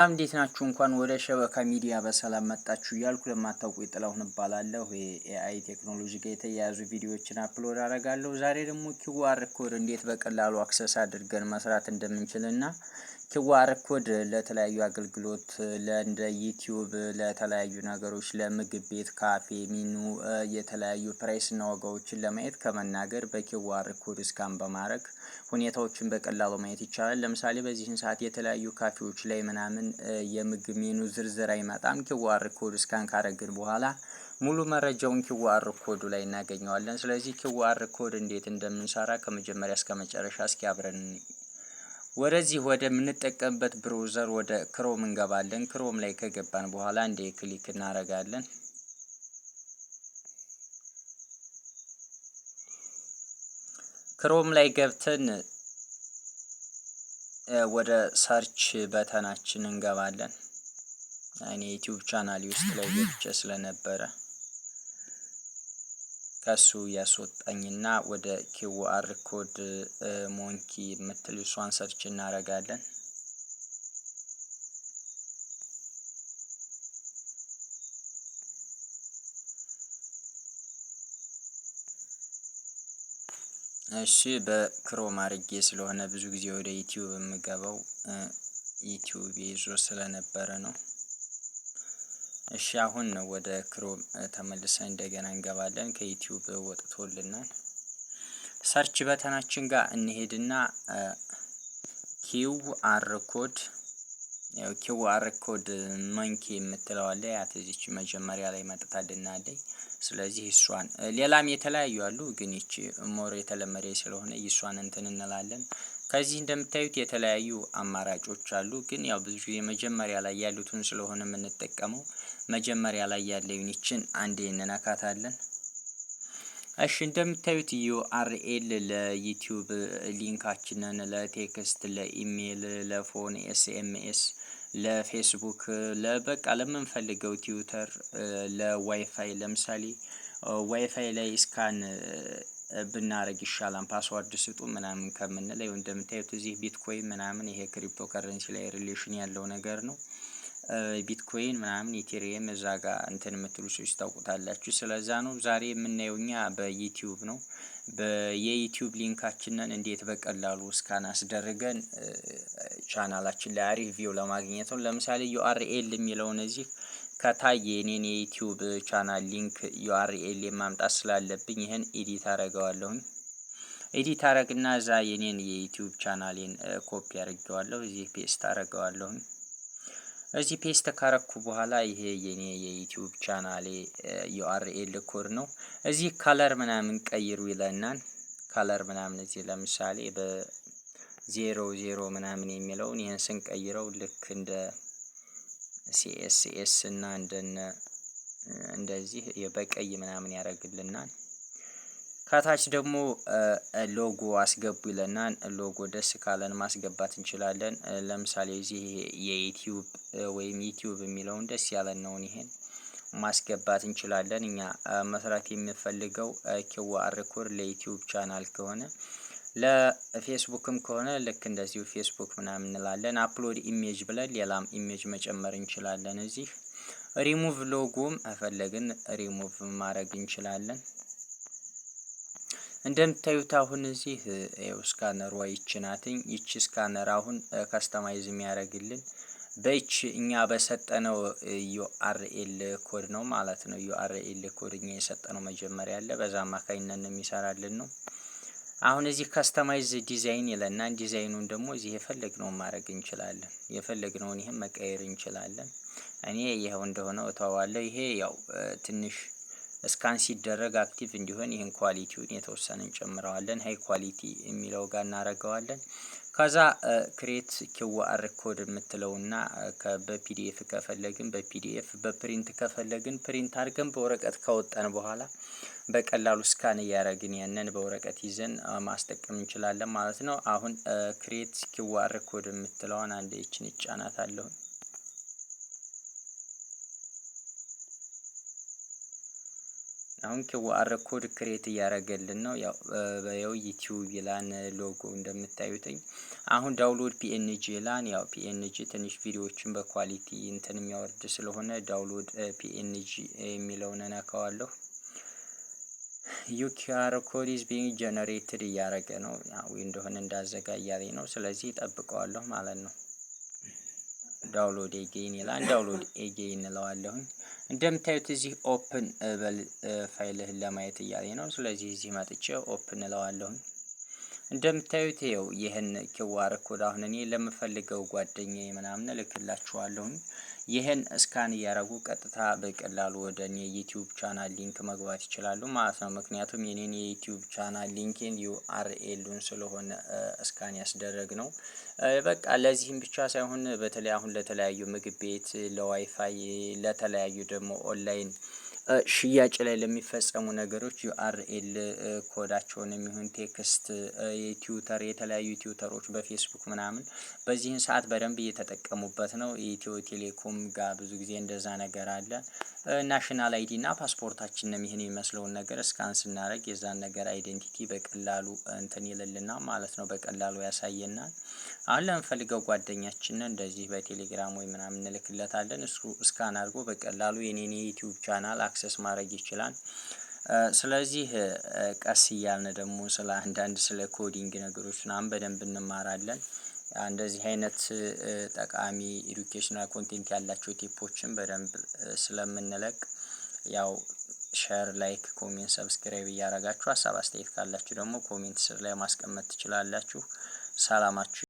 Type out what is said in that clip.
እንዴት ናችሁ? እንኳን ወደ ሸበካ ሚዲያ በሰላም መጣችሁ እያልኩ ለማታውቁ ጥላሁን እባላለሁ። የኤአይ ቴክኖሎጂ ጋር የተያያዙ ቪዲዮዎችን አፕሎድ አደርጋለሁ። ዛሬ ደግሞ ኪውአር ኮድ እንዴት በቀላሉ አክሰስ አድርገን መስራት እንደምንችልና ኪውአር ኮድ ለተለያዩ አገልግሎት ለእንደ ዩቲዩብ ለተለያዩ ነገሮች ለምግብ ቤት፣ ካፌ፣ ሚኑ የተለያዩ ፕራይስና ዋጋዎችን ለማየት ከመናገር በኪውአር ኮድ ስካን በማድረግ ሁኔታዎችን በቀላሉ ማየት ይቻላል። ለምሳሌ በዚህን ሰዓት የተለያዩ ካፌዎች ላይ ምናምን የምግብ ሜኑ ዝርዝር አይመጣም። ኪውአር ኮድ ስካን ካደረግን በኋላ ሙሉ መረጃውን ኪውአር ኮዱ ላይ እናገኘዋለን። ስለዚህ ኪውአር ኮድ እንዴት እንደምንሰራ ከመጀመሪያ እስከ መጨረሻ እስኪ አብረን ወደዚህ ወደ ምንጠቀምበት ብራውዘር ወደ ክሮም እንገባለን። ክሮም ላይ ከገባን በኋላ እንደ ክሊክ እናደርጋለን። ክሮም ላይ ገብተን ወደ ሰርች በተናችን እንገባለን። እኔ ዩቲዩብ ቻናል ውስጥ ላይ ገብቼ ስለነበረ ከሱ ያስወጣኝና ወደ ኪውአር ኮድ ሞንኪ የምትል እሷን ሰርች እናደርጋለን። እሺ በክሮም አድርጌ ስለሆነ ብዙ ጊዜ ወደ ዩቲዩብ የምገባው ዩቲዩብ ይዞ ስለነበረ ነው። እሺ አሁን ነው ወደ ክሮም ተመልሰን እንደገና እንገባለን። ከዩቲዩብ ወጥቶልናል። ሰርች በተናችን ጋር እንሄድና ኪውአር ኮድ ኪውአር ኮድ መንኪ የምትለው አለ። ያት እዚች መጀመሪያ ላይ መጥታልናለች። ስለዚህ እሷን ሌላም የተለያዩ አሉ፣ ግን እቺ ሞር የተለመደ ስለሆነ እሷን እንትን እንላለን። ከዚህ እንደምታዩት የተለያዩ አማራጮች አሉ፣ ግን ያው ብዙ ጊዜ መጀመሪያ ላይ ያሉትን ስለሆነ የምንጠቀመው መጀመሪያ ላይ ያለውን ይችን አንዴ እንነካታለን። እሺ እንደምታዩት ዩአርኤል ለዩቲዩብ ሊንካችንን ለቴክስት፣ ለኢሜል፣ ለፎን ኤስኤምኤስ፣ ለፌስቡክ፣ ለበቃ ለምንፈልገው ትዊተር፣ ለዋይፋይ ለምሳሌ ዋይፋይ ላይ ስካን ብናረግ ይሻላል። ፓስወርድ ስጡ ምናምን ከምንል ይኸው እንደምታዩት እዚህ ቢትኮይን ምናምን ይሄ ክሪፕቶ ከረንሲ ላይ ሪሌሽን ያለው ነገር ነው። ቢትኮይን ምናምን ኢቴሪየም እዛ ጋር እንትን የምትሉ ሰዎች ታውቁታላችሁ። ስለዛ ነው ዛሬ የምናየው እኛ በዩቲዩብ ነው። በየዩቲዩብ ሊንካችንን እንዴት በቀላሉ ስካን አስደርገን ቻናላችን ላይ አሪፍ ቪው ለማግኘት ነው። ለምሳሌ ዩአርኤል የሚለውን እዚህ ከታየ የኔን የዩቲዩብ ቻናል ሊንክ ዩአርኤል ማምጣት ስላለብኝ ይሄን ኤዲት አደርገዋለሁኝ። ኤዲት አደርግና እዛ የኔን የዩቲዩብ ቻናሌን ኮፒ አድርጌዋለሁ። እዚህ ፔስት አደርገዋለሁኝ። እዚህ ፔስት ካረኩ በኋላ ይሄ የኔ የዩቲዩብ ቻናሌ ዩአርኤል ኮድ ነው። እዚህ ከለር ምናምን ቀይሩ ይለናል። ከለር ምናምን እዚህ ለምሳሌ በ00 ምናምን የሚለውን ይሄን ስንቀይረው ልክ እንደ ሲኤስኤስ እና እንደዚህ በቀይ ምናምን ያደርግልናል። ከታች ደግሞ ሎጎ አስገቡ ይለናል። ሎጎ ደስ ካለን ማስገባት እንችላለን። ለምሳሌ እዚህ የዩቲዩብ ወይም ዩቲዩብ የሚለውን ደስ ያለን ነው ይሄን ማስገባት እንችላለን። እኛ መስራት የምንፈልገው ኪውአር ኮድ ለዩቲዩብ ቻናል ከሆነ ለፌስቡክም ከሆነ ልክ እንደዚሁ ፌስቡክ ምናምን እንላለን። አፕሎድ ኢሜጅ ብለን ሌላም ኢሜጅ መጨመር እንችላለን። እዚህ ሪሙቭ ሎጎም ፈለግን ሪሙቭ ማድረግ እንችላለን። እንደምታዩት አሁን እዚህ ስካነር ዋይች ናትኝ። ይቺ ስካነር አሁን ካስተማይዝ የሚያደርግልን በእቺ እኛ በሰጠነው ዩአርኤል ኮድ ነው ማለት ነው። ዩአርኤል ኮድ እኛ የሰጠነው መጀመሪያ አለ፣ በዛ አማካኝነት የሚሰራልን ነው። አሁን እዚህ ካስተማይዝ ዲዛይን ይለናል። ዲዛይኑን ደግሞ እዚህ የፈለግነውን ማድረግ እንችላለን። የፈለግነውን ይሄን መቀየር እንችላለን። እኔ ይሄው እንደሆነ እተዋለሁ። ይሄ ያው ትንሽ ስካን ሲደረግ አክቲቭ እንዲሆን ይሄን ኳሊቲውን የተወሰነ እንጨምረዋለን። ሃይ ኳሊቲ የሚለው ጋር እናደርገዋለን። ከዛ ክሬት ኪውአር ኮድ የምትለውና በፒዲኤፍ ከፈለግን በፒዲኤፍ በፕሪንት ከፈለግን ፕሪንት አድርገን በወረቀት ካወጣን በኋላ በቀላሉ ስካን እያደረግን ያንን በወረቀት ይዘን ማስጠቀም እንችላለን ማለት ነው። አሁን ክሬት ኪውአር ኮድ የምትለውን አንዴ እቺን እጫናታለሁ። አሁን QR ኮድ ክሬት እያደረገልን ነው። ያው ዩቲዩብ ይላን ሎጎ እንደምታዩትኝ። አሁን ዳውንሎድ ፒኤንጂ ይላን። ያው ፒኤንጂ ትንሽ ቪዲዮዎችን በኳሊቲ እንትን የሚያወርድ ስለሆነ ዳውንሎድ ፒኤንጂ የሚለውን ነካዋለሁ። QR ኮድ ኢዝ ቢንግ ጀነሬትድ እያደረገ ነው። ያው እንደሆነ እንዳዘጋጅ ያለኝ ነው። ስለዚህ ጠብቀዋለሁ ማለት ነው። ዳውንሎድ ኤጌን ይላል። ዳውንሎድ ኤጌን እንለዋለሁኝ። እንደምታዩት እዚህ ኦፕን በል ፋይልህን ለማየት እያለኝ ነው። ስለዚህ እዚህ መጥቼ ኦፕን እለዋለሁኝ። እንደምታዩት ይኸው ይህን QR ኮድ አሁን እኔ ለምፈልገው ጓደኛዬ ምናምን እልክላችኋለሁኝ። ይህን ስካን እያደረጉ ቀጥታ በቀላሉ ወደ እኔ ዩቲዩብ ቻናል ሊንክ መግባት ይችላሉ ማለት ነው። ምክንያቱም የኔን የዩቲዩብ ቻናል ሊንክን URL-ን ስለሆነ ስካን ያስደረግ ነው። በቃ ለዚህም ብቻ ሳይሆን በተለይ አሁን ለተለያዩ ምግብ ቤት፣ ለዋይፋይ፣ ለተለያዩ ደግሞ ኦንላይን ሽያጭ ላይ ለሚፈጸሙ ነገሮች URL ኮዳቸውን የሚሆን ቴክስት የቲዩተር የተለያዩ ቲዩተሮች በፌስቡክ ምናምን በዚህን ሰዓት በደንብ እየተጠቀሙበት ነው። ኢትዮ ቴሌኮም ጋር ብዙ ጊዜ እንደዛ ነገር አለ። ናሽናል አይዲ እና ፓስፖርታችንን ይሄን የሚመስለውን ነገር ስካን ስናደርግ የዛን ነገር አይዴንቲቲ በቀላሉ እንትን ይልልና ማለት ነው። በቀላሉ ያሳየናል። አሁን ለምንፈልገው ጓደኛችን እንደዚህ በቴሌግራም ወይ ምናምን እንልክለታለን። እሱ ስካን አድርጎ በቀላሉ የኔን የዩቲዩብ ቻናል አክሰስ ማድረግ ይችላል። ስለዚህ ቀስ እያልን ደግሞ ስለ አንዳንድ ስለ ኮዲንግ ነገሮች ምናምን በደንብ እንማራለን። እንደዚህ አይነት ጠቃሚ ኤዱኬሽናል ኮንቴንት ያላቸው ቲፖችን በደንብ ስለምንለቅ ያው ሼር፣ ላይክ፣ ኮሜንት፣ ሰብስክራይብ እያደረጋችሁ ሀሳብ አስተያየት ካላችሁ ደግሞ ኮሜንት ስር ላይ ማስቀመጥ ትችላላችሁ። ሰላማችሁ